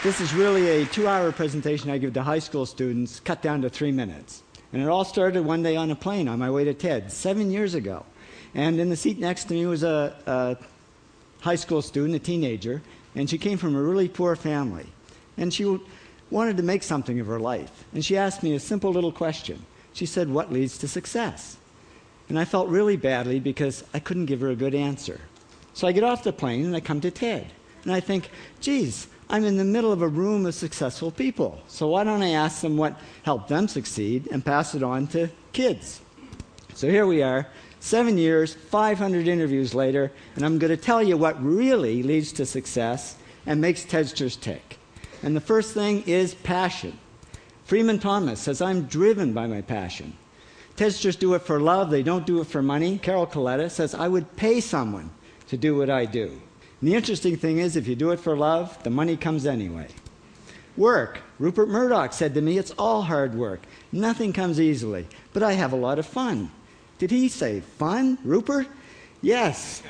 This is really a 2-hour presentation I give to high school students, cut down to 3 minutes. And it all started one day on a plane on my way to TED, 7 years ago. And in the seat next to me was a high school student, a teenager, and she came from a really poor family. And she wanted to make something of her life. And she asked me a simple little question. She said, "What leads to success?" And I felt really badly because I couldn't give her a good answer. So I get off the plane and I come to TED. And I think, geez, I'm in the middle of a room of successful people. So why don't I ask them what helped them succeed and pass it on to kids? So here we are, 7 years, 500 interviews later, and I'm going to tell you what really leads to success and makes TEDsters tick. And the first thing is passion. Freeman Thomas says, "I'm driven by my passion." TEDsters do it for love, they don't do it for money. Carol Coletta says, "I would pay someone to do what I do." And the interesting thing is, if you do it for love, the money comes anyway. Work. Rupert Murdoch said to me, "It's all hard work. Nothing comes easily, but I have a lot of fun." Did he say fun, Rupert? Yes.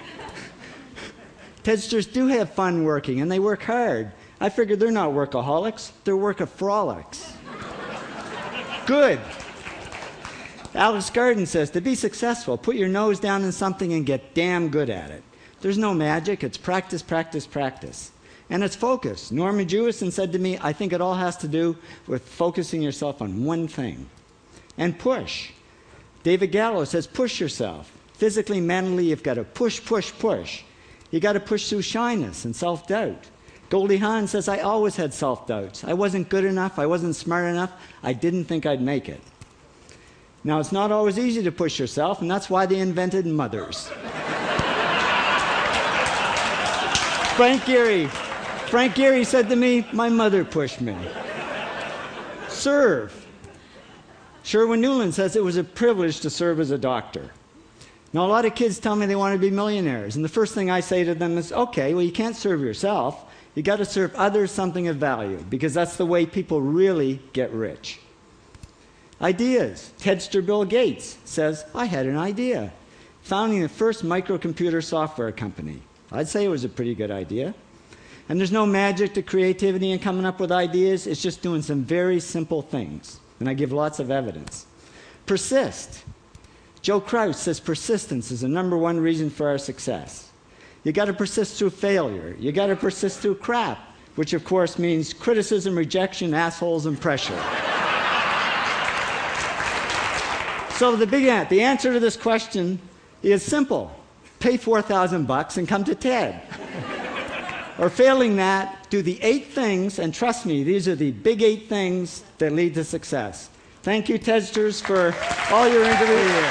TEDsters do have fun working, and they work hard. I figured they're not workaholics, they're workaholics. Good. Alex Garden says, to be successful, put your nose down in something and get damn good at it. There's no magic, it's practice, practice, practice. And it's focus. Norman Jewison said to me, "I think it all has to do with focusing yourself on one thing." And push. David Gallo says, push yourself. Physically, mentally, you've got to push, push, push. You've got to push through shyness and self-doubt. Goldie Hawn says, "I always had self-doubts. I wasn't good enough, I wasn't smart enough, I didn't think I'd make it." Now, it's not always easy to push yourself, and that's why they invented mothers. Frank Gehry said to me, "My mother pushed me." Serve. Sherwin Newland says, "It was a privilege to serve as a doctor." Now, a lot of kids tell me they want to be millionaires, and the first thing I say to them is, okay, well, you can't serve yourself. You got to serve others something of value, because that's the way people really get rich. Ideas. TEDster Bill Gates says, "I had an idea. Founding the first microcomputer software company. I'd say it was a pretty good idea." And there's no magic to creativity and coming up with ideas. It's just doing some very simple things. And I give lots of evidence. Persist. Joe Kraus says persistence is the #1 reason for our success. You got to persist through failure. You got to persist through crap, which of course means criticism, rejection, assholes, and pressure. So the answer to this question is simple. Pay $4,000 and come to TED. Or failing that, do the 8 things, and trust me, these are the big 8 things that lead to success. Thank you, TEDsters, for all your interviews.